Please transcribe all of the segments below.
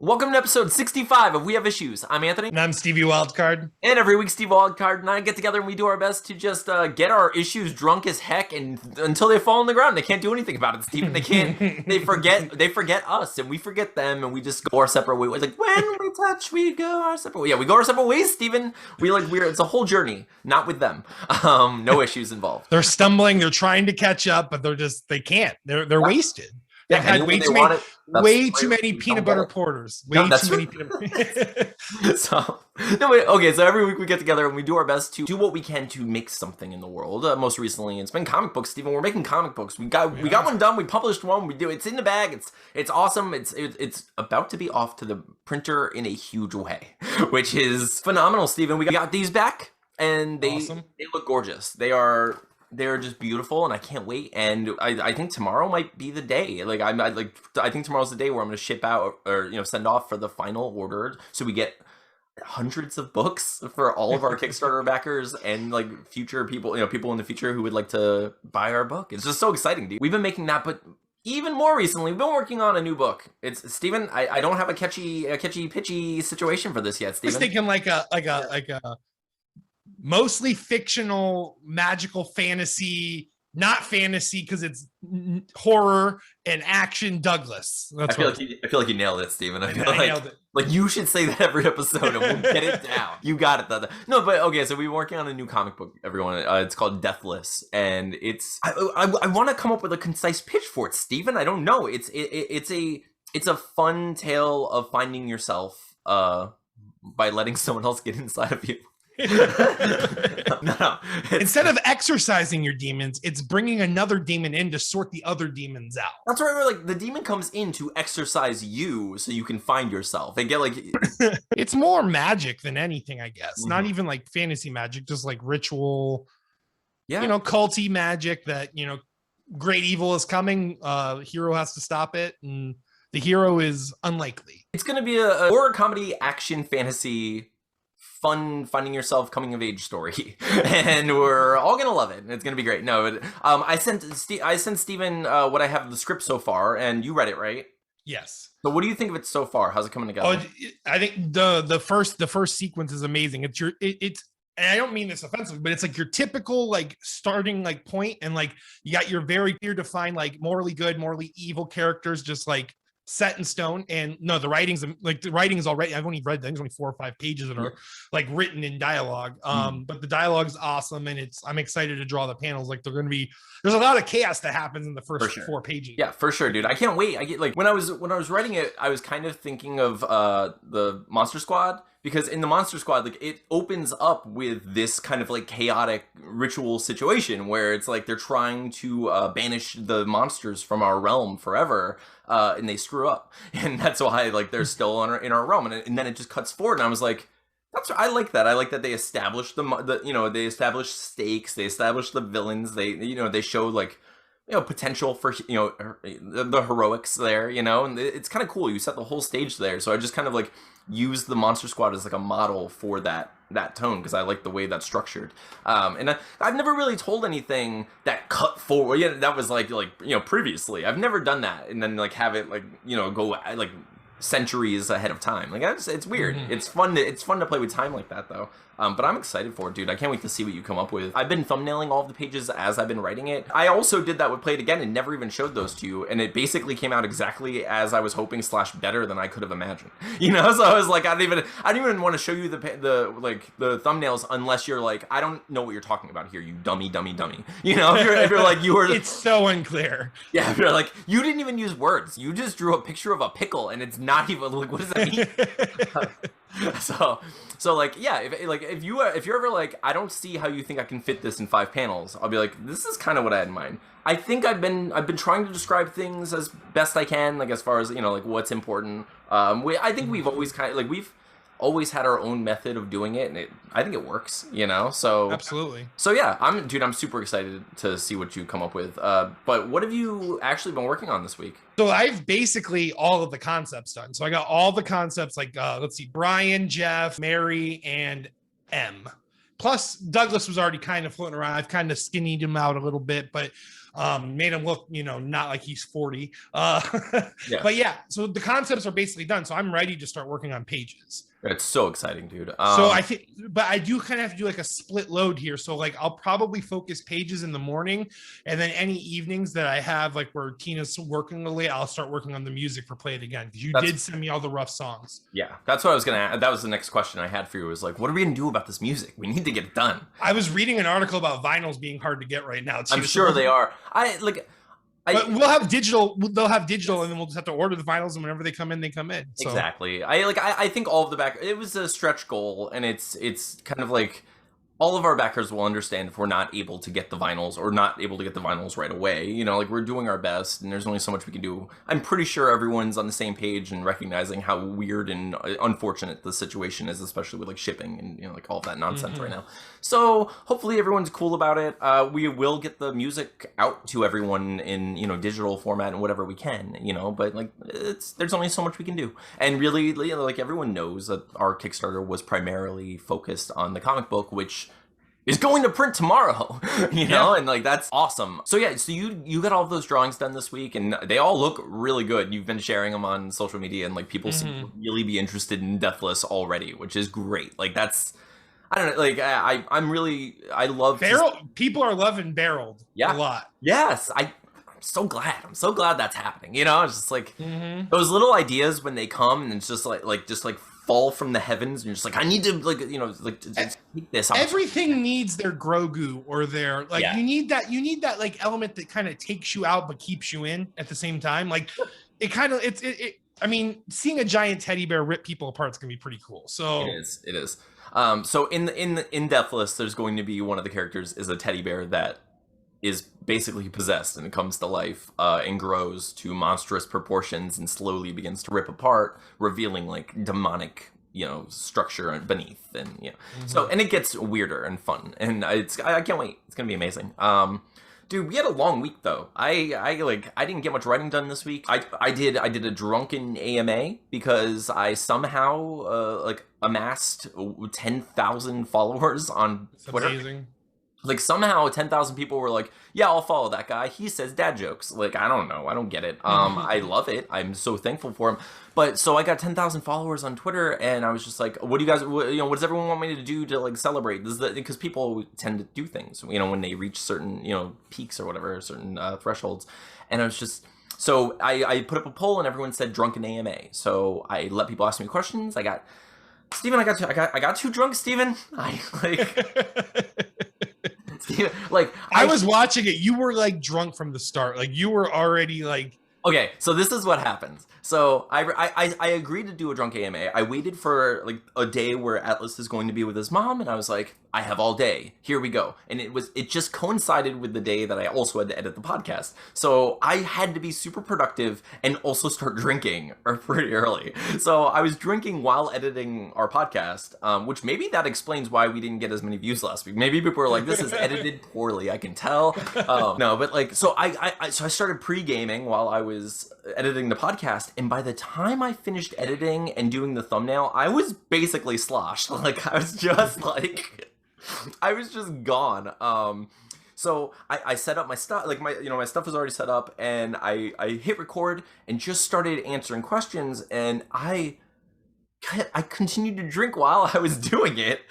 Welcome to episode 65 of We Have Issues. I'm Anthony. And I'm Stevie Wildcard. And every week, Stevie Wildcard and I get together and we do our best to just get our issues drunk as heck and until they fall on the ground. They can't do anything about it, Steven. They can't. They forget us and we forget them and we just go our separate ways. Like, when we touch, we go our separate ways. Yeah, we go our separate ways, Steven. It's a whole journey, not with them. No issues involved. They're stumbling. They're trying to catch up, but they can't. They're wasted. They've had way too many peanut butter porters. Way too many peanut butter. So every week we get together and we do our best to do what we can to make something in the world. Most recently, it's been comic books, Stephen. We're making comic books. We got one done. We published one. It's in the bag. It's awesome. It's about to be off to the printer in a huge way, which is phenomenal, Stephen. We got these back and they look gorgeous. They're just beautiful, and I can't wait. And I think tomorrow might be the day. I think tomorrow's the day where I'm going to ship out or send off for the final order, so we get hundreds of books for all of our Kickstarter backers and future people, people in the future who would like to buy our book. It's just so exciting, dude. We've been making that, but even more recently, we've been working on a new book. It's Steven. I don't have a catchy pitchy situation for this yet, Steven. I was thinking like a mostly fictional, magical fantasy, not fantasy because it's horror and action. Douglas. I feel like you nailed it, Steven. I nailed it. Like you should say that every episode and we'll get it down. You got it. No, but okay. So we've been working on a new comic book, everyone. It's called Deathless, and I want to come up with a concise pitch for it, Steven. I don't know. It's a fun tale of finding yourself by letting someone else get inside of you. No. Instead of exorcising your demons, it's bringing another demon in to sort the other demons out. That's right. The demon comes in to exorcise you so you can find yourself. They get it's more magic than anything, I guess. Not even like fantasy magic, just like ritual, culty magic that, great evil is coming. Hero has to stop it. And the hero is unlikely. It's going to be a horror comedy action fantasy fun finding yourself coming of age story, and we're all gonna love it. It's gonna be great. No, but I sent Steven what I have of the script so far, and you read it, right? Yes. So what do you think of it so far? How's it coming together? I think the first sequence is amazing. It's and I don't mean this offensively, but it's like your typical starting point, and you got your very clear defined morally good, morally evil characters just set in stone. And no, the writing's already, I've only read, I think it's only 4 or 5 pages that are written in dialogue. But the dialogue is awesome, and I'm excited to draw the panels. There's a lot of chaos that happens in the first 4 pages. Yeah, for sure, dude. I can't wait. I get when I was writing it, I was kind of thinking of the Monster Squad, because in the Monster Squad, it opens up with this kind of chaotic ritual situation where it's they're trying to banish the monsters from our realm forever, and they screw up, and that's why they're still in our realm, and then it just cuts forward, and I was like, I like that. I like that they established they established stakes, they established the villains, they show potential for the heroics there, and it's kind of cool. You set the whole stage there, so I just kind of use the Monster Squad as a model for that tone, because I like the way that's structured. And I've never really told anything that cut forward. Yeah, that was previously. I've never done that and then have it go centuries ahead of time. It's weird. It's fun to play with time like that though. But I'm excited for it, dude. I can't wait to see what you come up with. I've been thumbnailing all of the pages as I've been writing it. I also did that with Play It Again and never even showed those to you, and it basically came out exactly as I was hoping / better than I could have imagined. So I was I don't even want to show you the thumbnails unless you're I don't know what you're talking about here, you dummy. If you're you were, it's so unclear. Yeah, if you're you didn't even use words. You just drew a picture of a pickle, and it's not even what does that mean? So yeah, if you're ever I don't see how you think I can fit this in 5 panels, I'll be this is kind of what I had in mind. I think I've been trying to describe things as best I can, as far as what's important. I think we've always we've always had our own method of doing it, and I think it works, so absolutely. So yeah, I'm super excited to see what you come up with. But what have you actually been working on this week? So I've basically all of the concepts done. So I got all the concepts let's see, Brian, Jeff, Mary, and M. Plus Douglas was already kind of floating around. I've kind of skinnied him out a little bit, but Made him look, not like he's 40. Yeah. But yeah, so the concepts are basically done. So I'm ready to start working on pages. It's so exciting, dude. So I think, but I do kind of have to do like a split load here. So like I'll probably focus pages in the morning, and then any evenings that I have like where Tina's working late, I'll start working on the music for Play It Again, because you did send me all the rough songs. Yeah, that's what I was gonna add. That was the next question I had for you. Was like, what are we gonna do about this music? We need to get it done. I was reading an article about vinyls being hard to get right now too. I'm sure they are. But we'll have digital. They'll have digital, and then we'll just have to order the vinyls, and whenever they come in, they come in. So. Exactly. I think all of the back. It was a stretch goal, and it's kind of like all of our backers will understand if we're not able to get the vinyls or not able to get the vinyls right away. Like we're doing our best, and there's only so much we can do. I'm pretty sure everyone's on the same page and recognizing how weird and unfortunate the situation is, especially with like shipping and like all of that nonsense right now. So hopefully everyone's cool about it. We will get the music out to everyone in digital format and whatever we can. But like there's only so much we can do. And really, like everyone knows that our Kickstarter was primarily focused on the comic book, which is going to print tomorrow, and like that's awesome. So yeah, so you got all of those drawings done this week, and they all look really good. You've been sharing them on social media, and like people seem to really be interested in Deathless already, which is great. Like that's, I don't know, like I love people are loving Barreled a lot. Yes, I'm so glad. I'm so glad that's happening. It's just like those little ideas when they come, and it's just like fall from the heavens, and you're just like, I need to just take this. Everything needs their Grogu or their you need that like element that kind of takes you out but keeps you in at the same time. Like it kind of I mean, seeing a giant teddy bear rip people apart is gonna be pretty cool. So it is. So in Deathless, there's going to be one of the characters is a teddy bear that is basically possessed, and it comes to life and grows to monstrous proportions and slowly begins to rip apart, revealing like demonic structure beneath, and so, and it gets weirder and fun, and I can't wait. It's gonna be amazing. Dude, we had a long week though. I didn't get much writing done this week. I did a drunken AMA because I somehow amassed 10,000 followers on Twitter. Amazing. Like somehow 10,000 people were like, yeah, I'll follow that guy. He says dad jokes. Like, I don't know. I don't get it. I love it. I'm so thankful for him. But so I got 10,000 followers on Twitter, and I was just like, what do you guys, what does everyone want me to do to like celebrate? This is because people tend to do things, when they reach certain, peaks or whatever, certain thresholds. And I was just, so I put up a poll and everyone said drunken AMA. So I let people ask me questions. I got too drunk, Steven. I was watching it. You were like drunk from the start. Like you were already like. Okay, so this is what happens. So I agreed to do a drunk AMA. I waited for like a day where Atlas is going to be with his mom, and I was like, I have all day. Here we go. And it just coincided with the day that I also had to edit the podcast. So I had to be super productive and also start drinking pretty early. So I was drinking while editing our podcast, which maybe that explains why we didn't get as many views last week. Maybe people were like, this is edited poorly, I can tell. No, but like, so I started pre-gaming while I was editing the podcast, and by the time I finished editing and doing the thumbnail, I was basically sloshed. Like I was just like, I was just gone. So I set up my stuff, like my stuff was already set up, and I hit record and just started answering questions, and I continued to drink while I was doing it.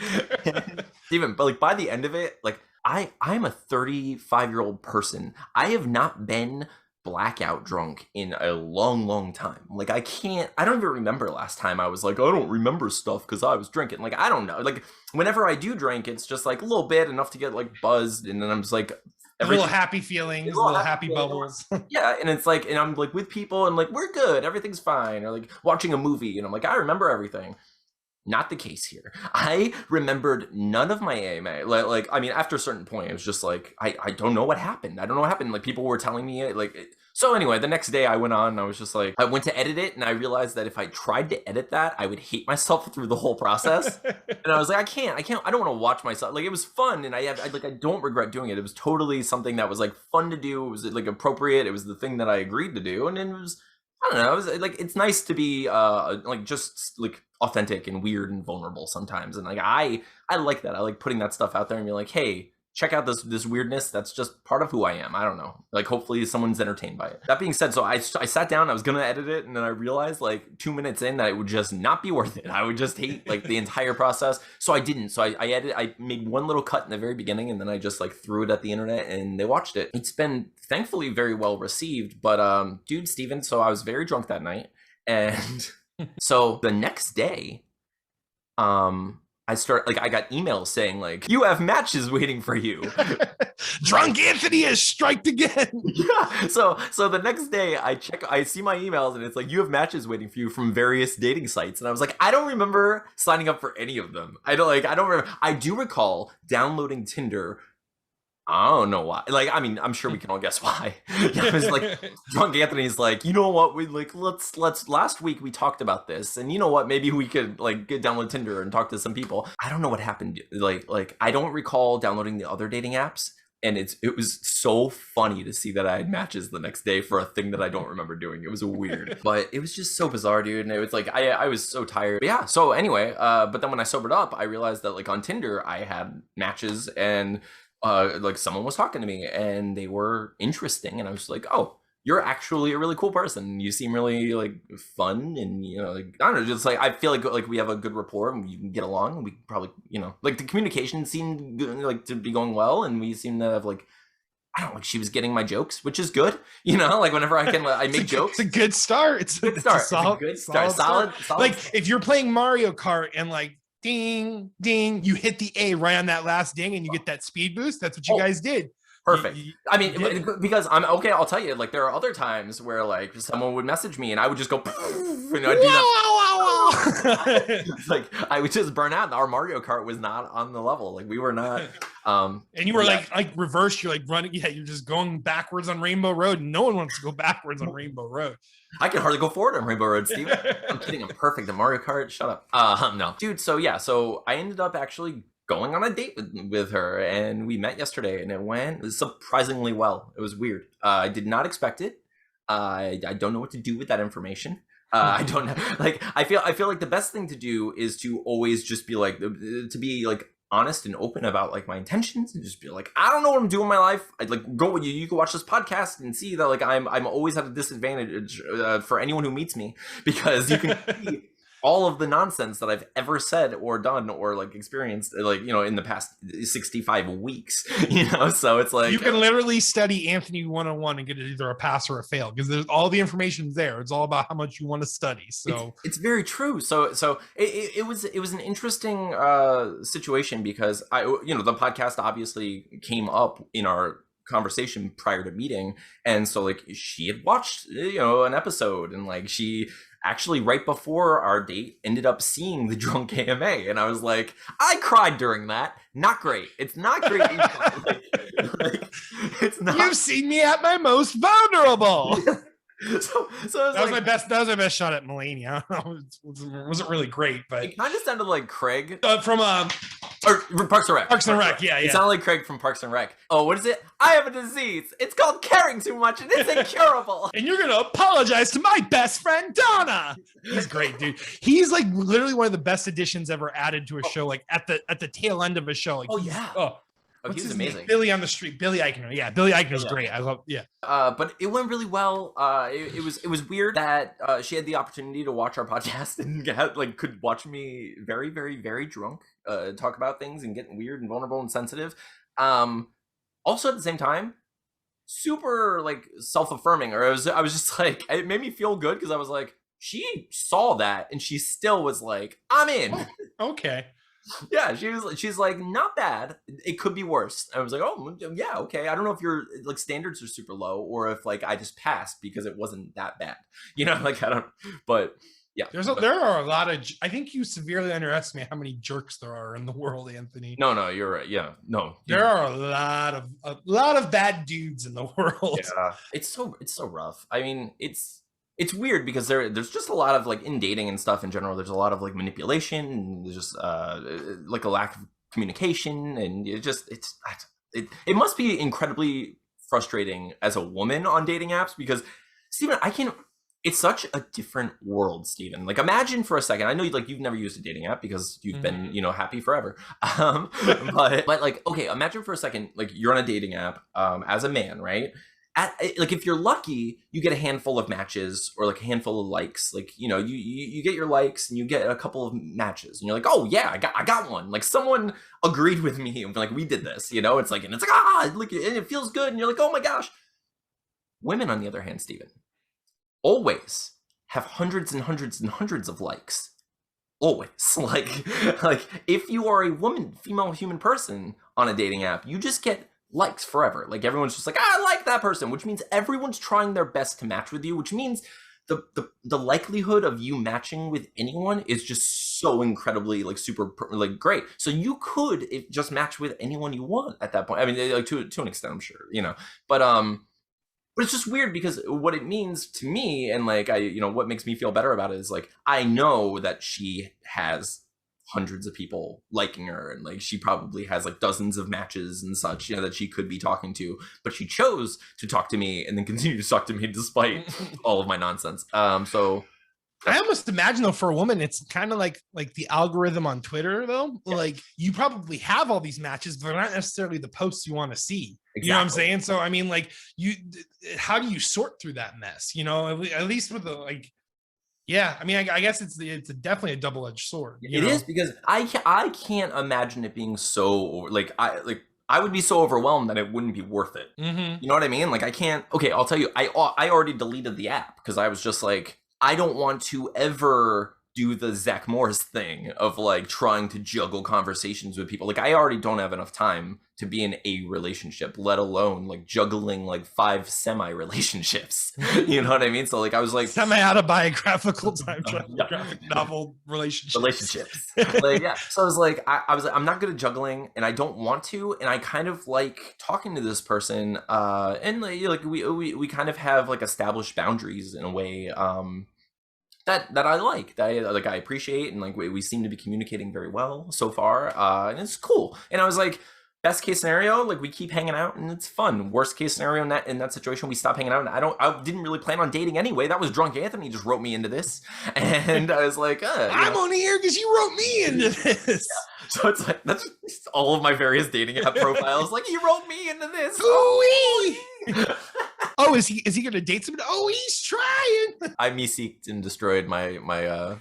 Even, but like by the end of it, like I'm a 35-year-old person. I have not been blackout drunk in a long time. Like I don't even remember last time I was like, I don't remember stuff because I was drinking. Like I don't know, like whenever I do drink, it's just like a little bit, enough to get like buzzed, and then I'm just like little happy feelings, little happy bubbles. Yeah, and it's like, and I'm like with people and like we're good, everything's fine, or like watching a movie and I'm like, I remember everything. Not the case here. I remembered none of my AMA. Like I mean, after a certain point, it was just like, I don't know what happened. I don't know what happened. Like people were telling me it, like. So anyway, the next day I went on and I was just like, I went to edit it, and I realized that if I tried to edit that, I would hate myself through the whole process. And I was like, I don't want to watch myself. Like it was fun, and I don't regret doing it. It was totally something that was like fun to do. It was like appropriate. It was the thing that I agreed to do, and it was, I don't know, it was like, it's nice to be like just like authentic and weird and vulnerable sometimes. And like I like that. I like putting that stuff out there and be like, hey, check out this weirdness. That's just part of who I am. I don't know. Like, hopefully someone's entertained by it. That being said, so I sat down, I was gonna edit it, and then I realized like 2 minutes in that it would just not be worth it. I would just hate like the entire process. So I didn't. So I made one little cut in the very beginning, and then I just like threw it at the internet, and they watched it. It's been thankfully very well received. But dude, Steven, so I was very drunk that night, and so the next day, I got emails saying like, you have matches waiting for you. Drunk Anthony has striked again. Yeah. So the next day I see my emails and it's like, you have matches waiting for you from various dating sites. And I was like, I don't remember signing up for any of them. I don't remember. I do recall downloading Tinder. I don't know why. Like, I mean, I'm sure we can all guess why. Yeah, it was like Drunk Anthony's like, you know what? We like let's last week we talked about this, and you know what? Maybe we could like download Tinder and talk to some people. I don't know what happened. Like I don't recall downloading the other dating apps, and it was so funny to see that I had matches the next day for a thing that I don't remember doing. It was weird, but it was just so bizarre, dude. And it was like I was so tired. But yeah. So anyway, but then when I sobered up, I realized that like on Tinder I had matches and. Like someone was talking to me and they were interesting, and I was like, oh, you're actually a really cool person. You seem really like fun, and you know, like I don't know, just like I feel like we have a good rapport and we can get along, and we probably, you know, like the communication seemed good, like to be going well, and we seem to have like, I don't know, like she was getting my jokes, which is good, you know, like whenever I can, I make jokes. It's a good start. It's a solid start. Like if you're playing Mario Kart and like ding ding, you hit the A right on that last ding and you get that speed boost. That's what you guys did. Perfect. I mean, because I'm okay, I'll tell you, like there are other times where like someone would message me and I would just go and I'd do that. Like I would just burn out. Our Mario Kart was not on the level. Like we were not and you were like reverse, you're like running, you're just going backwards on Rainbow Road. No one wants to go backwards on Rainbow Road. I can hardly go forward on Rainbow Road, Steve. I'm kidding. I'm perfect at Mario Kart. Shut up. No, dude. So yeah. So I ended up actually going on a date with her, and we met yesterday, and it went surprisingly well. It was weird. I did not expect it. I don't know what to do with that information. I don't know. Like I feel like the best thing to do is to always just be like honest and open about like my intentions, and just be like, I don't know what I'm doing in my life. I'd like go with you. You can watch this podcast and see that like I'm always at a disadvantage for anyone who meets me, because you can see all of the nonsense that I've ever said or done or like experienced, like, you know, in the past 65 weeks, you know. So it's like you can literally study Anthony 101 and get either a pass or a fail, because there's all the information's there. It's all about how much you want to study. So it's very true. So it was an interesting situation, because the podcast obviously came up in our conversation prior to meeting, and so like she had watched an episode, and like she actually right before our date ended up seeing the Drunk AMA, and I was like, I cried during that. Not great. It's not great. like, it's not. You've seen me at my most vulnerable. So that was my best shot at Melania. It wasn't really great, but it kind of sounded like Craig from Parks and Rec. Parks and Rec, yeah. It sounded like Craig from Parks and Rec. Oh, what is it? I have a disease. It's called caring too much, and it's incurable. And you're gonna apologize to my best friend Donna. He's great, dude. He's like literally one of the best additions ever added to a show. Like at the tail end of a show. Like, he's amazing. Billy on the Street. Billy Eichner. Yeah, Billy Eichner's great. I love. Yeah. But it went really well. It was weird that she had the opportunity to watch our podcast and could watch me very, very, very drunk talk about things and get weird and vulnerable and sensitive. Also at the same time, super like self-affirming. Or I was just like, it made me feel good, because I was like, she saw that and she still was like, I'm in. Okay. Yeah, she's like, not bad. It could be worse. I was like, oh yeah, okay. I don't know if your like standards are super low, or if like I just passed because it wasn't that bad. Like I don't. But yeah, there are a lot of. I think you severely underestimate how many jerks there are in the world, Anthony. No, you're right. Yeah, no, there are a lot of bad dudes in the world. Yeah, it's so rough. I mean, it's weird because there's just a lot of like in dating and stuff in general, there's a lot of like manipulation, and there's just like a lack of communication, and it must be incredibly frustrating as a woman on dating apps, because Steven, It's such a different world, Steven. Like, imagine for a second. I know, like, you've never used a dating app because you've been, you know, happy forever. But like, okay, imagine for a second, like, you're on a dating app, as a man, right? Like, if you're lucky, you get a handful of matches or like a handful of likes. Like, you know, you get your likes and you get a couple of matches, and you're like, oh yeah, I got one. Like, someone agreed with me, and like, we did this. You know, it's like, and it's like, look, and it feels good, and you're like, oh my gosh. Women, on the other hand, Steven, always have hundreds and hundreds and hundreds of likes. Always. Like if you are a female human person on a dating app, you just get likes forever. Like, everyone's just like, I like that person, which means everyone's trying their best to match with you, which means the likelihood of you matching with anyone is just so incredibly, like, super, like, great. So you could just match with anyone you want at that point. I mean, like, to an extent, I'm sure, you know, but it's just weird because what it means to me, and like, you know, what makes me feel better about it is like, I know that she has hundreds of people liking her, and like, she probably has like dozens of matches and such, you know, that she could be talking to, but she chose to talk to me and then continue to talk to me despite all of my nonsense. So I almost imagine, though, for a woman, it's kind of like the algorithm on Twitter, though. Yeah. Like, you probably have all these matches, but not necessarily the posts you want to see. Exactly. You know what I'm saying? So, I mean, like, how do you sort through that mess? You know, at least with the, like, yeah. I mean, I guess it's definitely a double-edged sword. It is, because I can't imagine it being so, like, I would be so overwhelmed that it wouldn't be worth it. You know what I mean? Like, I can't. Okay, I'll tell you, I already deleted the app because I was just like, I don't want to ever do the Zach Morris thing of like trying to juggle conversations with people. Like, I already don't have enough time to be in a relationship, let alone like juggling like 5 semi-relationships. You know what I mean? So like, I was like, semi-autobiographical time travel graphic novel relationships. Like, yeah. So I was like, I'm not good at juggling, and I don't want to, and I kind of like talking to this person, and like we kind of have like established boundaries in a way, that I like, that I appreciate, and like we seem to be communicating very well so far, and it's cool. And I was like, best case scenario, like, we keep hanging out and it's fun. Worst case scenario, in that situation, we stop hanging out, and I didn't really plan on dating anyway. That was Drunk Anthony just wrote me into this, and I was like, I'm on here because you wrote me into this. Yeah. So it's like, that's just all of my various dating app profiles. Like, you wrote me into this. Oh, is he gonna date somebody? Oh, he's trying. I me-seeked and destroyed my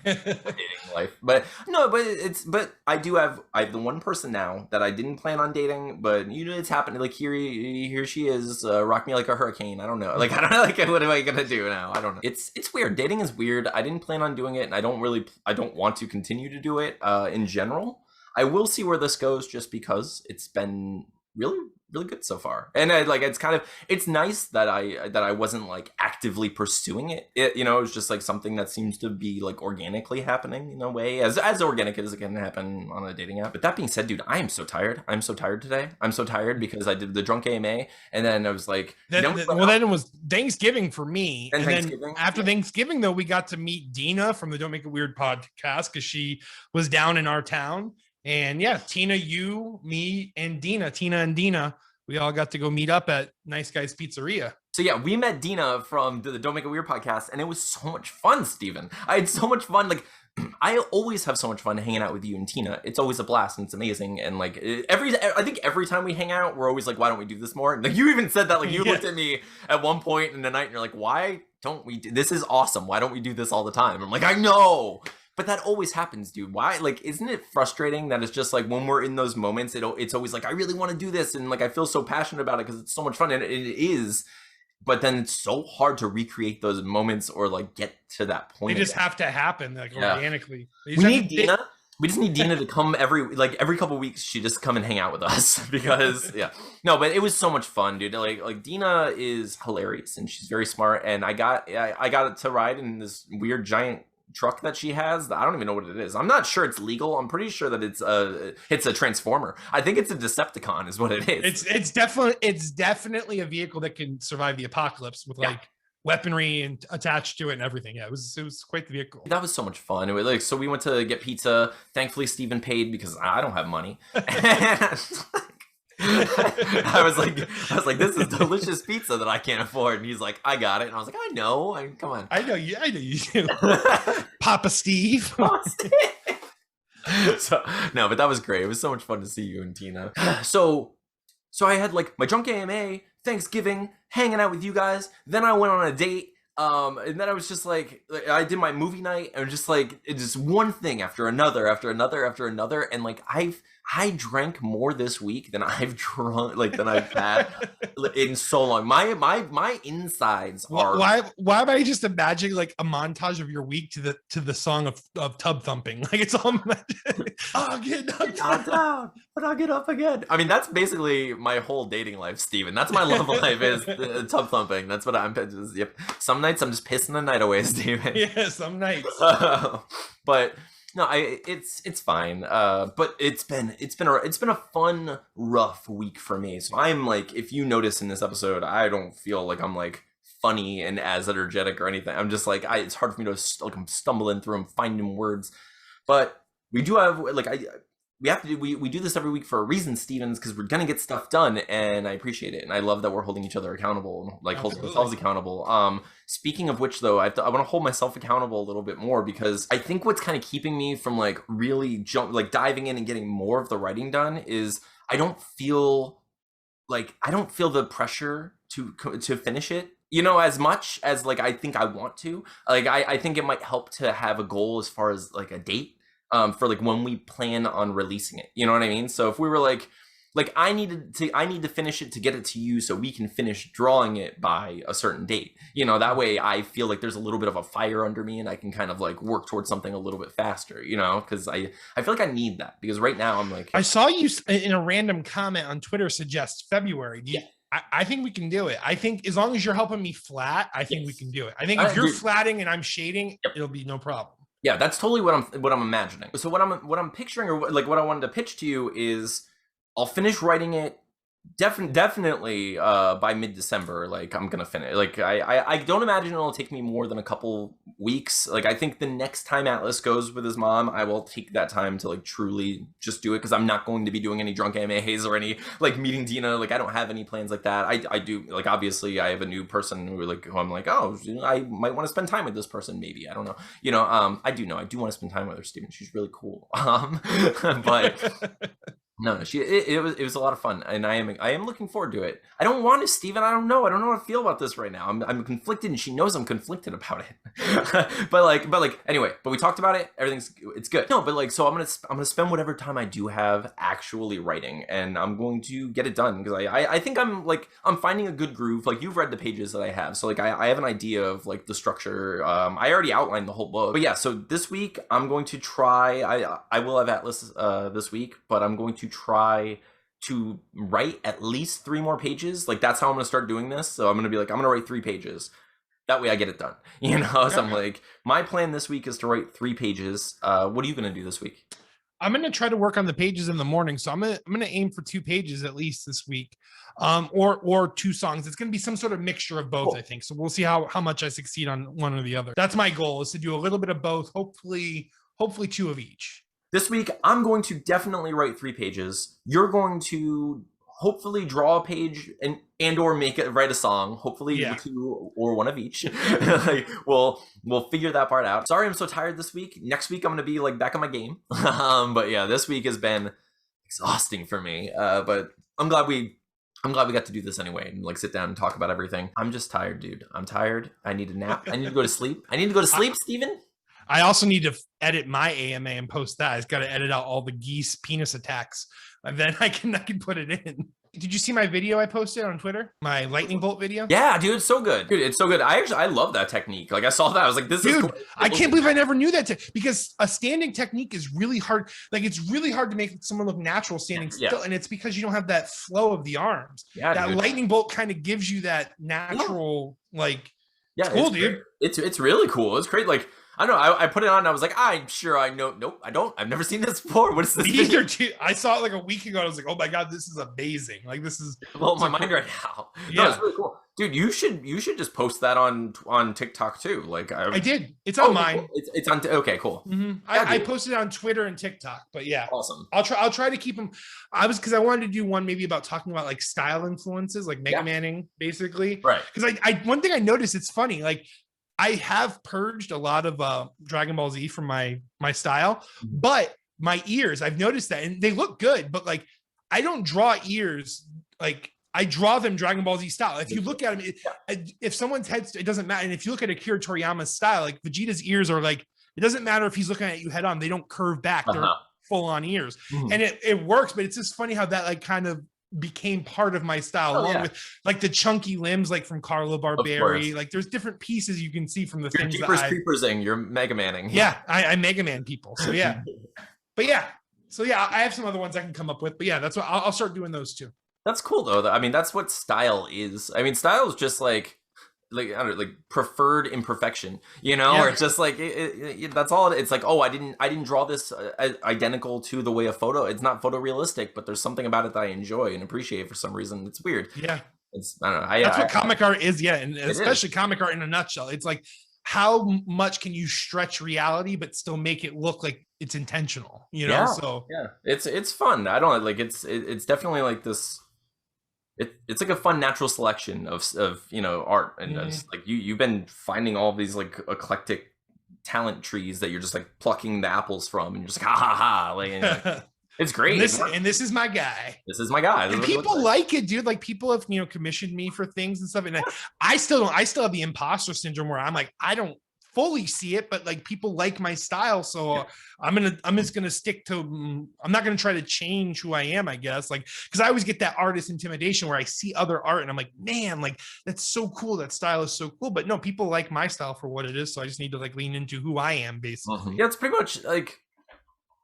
dating life. But no, but I have the one person now that I didn't plan on dating, but you know, it's happening. Like, here she is, rock me like a hurricane. I don't know. Like, I don't know, like, what am I gonna do now? I don't know. It's weird. Dating is weird. I didn't plan on doing it, and I don't want to continue to do it in general. I will see where this goes, just because it's been really, really good so far. And it's nice that I wasn't like actively pursuing it. You know, it was just like something that seems to be like organically happening in a way, as organic as it can happen on a dating app. But that being said, dude, I am so tired. I'm so tired today. I'm so tired because I did the drunk AMA, and then I was like, then it was Thanksgiving for me. And then after Thanksgiving, though, we got to meet Dina from the Don't Make It Weird podcast, because she was down in our town. And yeah, Tina, you, me, and Tina, we all got to go meet up at Nice Guys Pizzeria. So yeah, we met Dina from the Don't Make It Weird podcast, and it was so much fun, Steven. I had so much fun. Like, I always have so much fun hanging out with you and Tina. It's always a blast, and it's amazing. And like, I think every time we hang out, we're always like, why don't we do this more? And like, you even said that, like, you looked at me at one point in the night and you're like, why don't we do this? Is awesome. Why don't we do this all the time? I'm like, I know. But that always happens, dude. Why? Like, isn't it frustrating that it's just like, when we're in those moments, it's always like, I really want to do this, and like, I feel so passionate about it because it's so much fun, and it is. But then it's so hard to recreate those moments or like get to that point. They just have to happen, like, organically. We need Dina. We just need Dina to come every couple of weeks. She just come and hang out with us because no, but it was so much fun, dude. Like Dina is hilarious, and she's very smart. And I got to ride in this weird giant truck that she has. I don't even know what it is. I'm not sure it's legal. I'm pretty sure that it's a transformer. I think it's a Decepticon is what it is. It's definitely a vehicle that can survive the apocalypse with like weaponry and attached to it and everything. Yeah, it was quite the vehicle. That was so much fun. It was like, so we went I was like, this is delicious pizza that I can't afford. And he's like, I got it. And I was like, I know. Come on. I know you do. Papa Steve. So no, but that was great. It was so much fun to see you and Tina. So I had like my drunk AMA, Thanksgiving, hanging out with you guys. Then I went on a date. And then I was just like I did my movie night, and just like it's just one thing after another, and like I drank more this week than I've drunk, like than I've had in so long. My insides are. Why am I just imagining like a montage of your week to the song of tub thumping? Like it's all. I'll get knocked down, but I'll get up again. I mean, that's basically my whole dating life, Steven. That's my love life is tub thumping. That's what I'm. Yep. Some nights I'm just pissing the night away, Steven. Yeah, some nights. But. No, it's fine. But it's been a fun, rough week for me. So I'm like, if you notice in this episode, I don't feel like I'm like funny and as energetic or anything. I'm just like, it's hard for me to like I'm stumbling through them, finding words. But we do have like we do this every week for a reason, Stevens, because we're gonna get stuff done, and I appreciate it, and I love that we're holding each other accountable, like holding ourselves accountable. Speaking of which, though, I want to hold myself accountable a little bit more, because I think what's kind of keeping me from like really diving in and getting more of the writing done is I don't feel the pressure to finish it, you know, as much as like I think I want to. Like I think it might help to have a goal as far as like a date. For like when we plan on releasing it, you know what I mean? So if we were like I need to finish it to get it to you so we can finish drawing it by a certain date, you know, that way I feel like there's a little bit of a fire under me and I can kind of like work towards something a little bit faster, you know, because I feel like I need that, because right now I'm like, I saw you in a random comment on Twitter suggest February. I think we can do it. I think as long as you're helping me flat, I think we can do it. I think if you're flatting and I'm shading, it'll be no problem. Yeah, that's totally what I'm imagining. So what I'm picturing, or like what I wanted to pitch to you is, I'll finish writing it definitely by mid-December. Like I'm gonna finish. Like I don't imagine it'll take me more than a couple weeks. Like I think the next time Atlas goes with his mom, I will take that time to like truly just do it, because I'm not going to be doing any drunk AMAs or any like meeting Dina. Like I don't have any plans like that. I do, like, obviously I have a new person who I'm like, oh, I might want to spend time with this person, maybe, I don't know, you know. I do want to spend time with her, Steven. She's really cool. But no, it was a lot of fun, and I am looking forward to it. I don't want to, Steven. I don't know how to feel about this right now. I'm conflicted, and she knows I'm conflicted about it. but anyway, but we talked about it. It's good. No, but like, so I'm gonna spend whatever time I do have actually writing, and I'm going to get it done, because I think I'm finding a good groove. Like, you've read the pages that I have, so like I have an idea of like the structure. I already outlined the whole book, but yeah. So this week I'm going to try. I will have Atlas this week, but I'm going to try to write at least 3 more pages. Like, that's how I'm gonna start doing this. So I'm gonna be like, I'm gonna write 3 pages. That way I get it done, you know. So I'm like, my plan this week is to write 3 pages. What are you gonna do this week? I'm gonna try to work on the pages in the morning, so I'm gonna aim for 2 pages at least this week, or 2 songs. It's gonna be some sort of mixture of both, cool. I think so. We'll see how much I succeed on one or the other. That's my goal, is to do a little bit of both. Hopefully 2 of each. This week, I'm going to definitely write 3 pages. You're going to hopefully draw a page and or write a song. Hopefully 2 or 1 of each. Like, we'll figure that part out. Sorry, I'm so tired this week. Next week, I'm going to be like back on my game. But yeah, this week has been exhausting for me. But I'm glad we got to do this anyway, and like sit down and talk about everything. I'm just tired, dude. I'm tired. I need a nap. I need to go to sleep. Steven. I also need to edit my AMA and post that. I've got to edit out all the geese penis attacks, and then I can put it in. Did you see my video I posted on Twitter? My lightning bolt video? Yeah, dude, it's so good. Dude, it's so good. I love that technique. Like, I saw that. I was like, this is cool. I can't believe I never knew that, because a standing technique is really hard. Like, it's really hard to make someone look natural standing still. And it's because you don't have that flow of the arms. Yeah, that lightning bolt kind of gives you that natural, like, it's cool, dude. It's really cool. It's great. Like, I don't know. I put it on and I was like, I'm sure I know. Nope, I don't. I've never seen this before. What is this? These are two. I saw it like a week ago. And I was like, oh my God, this is amazing. Like this is blowing my mind right now. Yeah. No, it's really cool. Dude, you should just post that on TikTok too. Like I did. It's on mine. Cool. It's on. Okay, cool. I posted it on Twitter and TikTok, but yeah, awesome. I'll try to keep them. Because I wanted to do one maybe about talking about like style influences, like Mega Manning, basically. Right. Because I one thing I noticed, it's funny, like I have purged a lot of Dragon Ball Z from my style, but my ears, I've noticed that, and they look good, but like I don't draw ears like. I draw them Dragon Ball Z style. If you look at them, if someone's head, it doesn't matter. And if you look at Akira Toriyama's style, like Vegeta's ears are like, it doesn't matter if he's looking at you head on, they don't curve back. They're full on ears. And it works, but it's just funny how that like kind of became part of my style, along with like the chunky limbs, like from Carlo Barberi. Like there's different pieces you can see from the things that Creepersing, you're Mega Manning. Yeah, I Mega Man people. So yeah. But yeah. So yeah, I have some other ones I can come up with. But yeah, that's what I'll start doing those too. That's cool though. I mean, that's what style is. I mean, style is just like I don't know, like preferred imperfection, you know, or it's just like that's all. It's like, oh, I didn't draw this identical to the way a photo. It's not photorealistic, but there's something about it that I enjoy and appreciate for some reason. It's weird. Yeah, it's I don't know. That's what comic art is. Yeah, and especially comic art in a nutshell. It's like how much can you stretch reality but still make it look like it's intentional, you know? So yeah, it's fun. I don't like it's definitely like this. It's like a fun natural selection of you know, art, and just like you've been finding all these like eclectic talent trees that you're just like plucking the apples from, and you're just like ha ha ha, like it's great. And this is my guy. This is my guy. And people like it, dude. Like people have, you know, commissioned me for things and stuff, and I still have the imposter syndrome where I'm like, I don't fully see it, but like people like my style, so I'm just gonna stick to. I'm not gonna try to change who I am, I guess. Like, because I always get that artist intimidation where I see other art and I'm like, man, like that's so cool. That style is so cool. But no, people like my style for what it is, so I just need to like lean into who I am, basically. Yeah, it's pretty much like.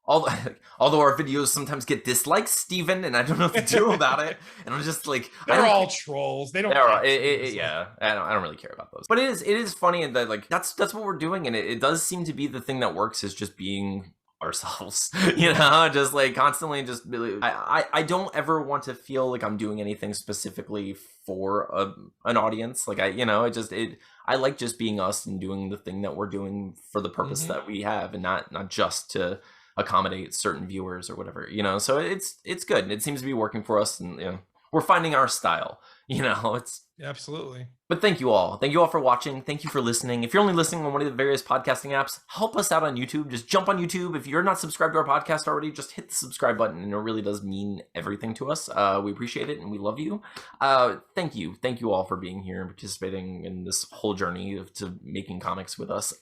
Although our videos sometimes get dislikes, Steven, and I don't know what to do about it. And I'm just like, they're all trolls. They don't. Yeah, I don't really care about those. But it is funny, and that like that's what we're doing, and it does seem to be the thing that works is just being ourselves. You know, just like constantly, just really. I don't ever want to feel like I'm doing anything specifically for an audience. Like I like just being us and doing the thing that we're doing for the purpose that we have, and not just to accommodate certain viewers or whatever, you know. So it's good. It seems to be working for us, and you know, we're finding our style, you know. It's absolutely. But thank you all for watching. Thank you for listening. If you're only listening on one of the various podcasting apps, help us out on YouTube. Just jump on YouTube. If you're not subscribed to our podcast already, just hit the subscribe button, and it really does mean everything to us. We appreciate it, and we love you. Thank you all for being here and participating in this whole journey to making comics with us.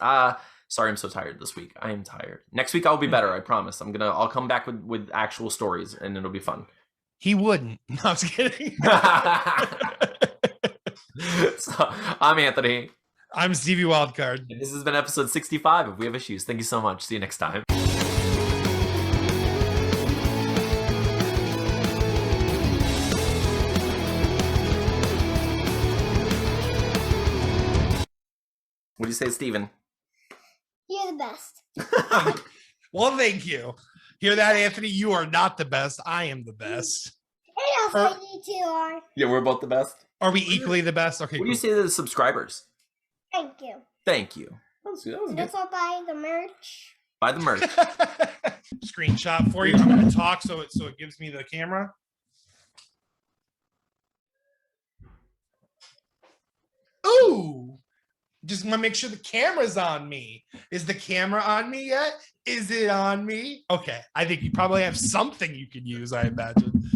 Sorry, I'm so tired this week. I am tired. Next week I'll be better. I promise. I'll come back with actual stories, and it'll be fun. He wouldn't. No, I was kidding. So, I'm Anthony. I'm Stevie Wildcard. And this has been episode 65 of We Have Issues. Thank you so much. See you next time. What do you say, Steven? You're the best. Well, thank you. Hear that, Anthony? You are not the best. I am the best. And also you two are. Yeah, we're both the best. Are we equally the best? Okay. What do you say to the subscribers? Thank you. Thank you. That was good. That's all buy the merch. Buy the merch. Screenshot for you. I'm going to talk so it gives me the camera. Ooh. Just want to make sure the camera's on me. Is the camera on me yet? Is it on me? Okay. I think you probably have something you could use, I imagine.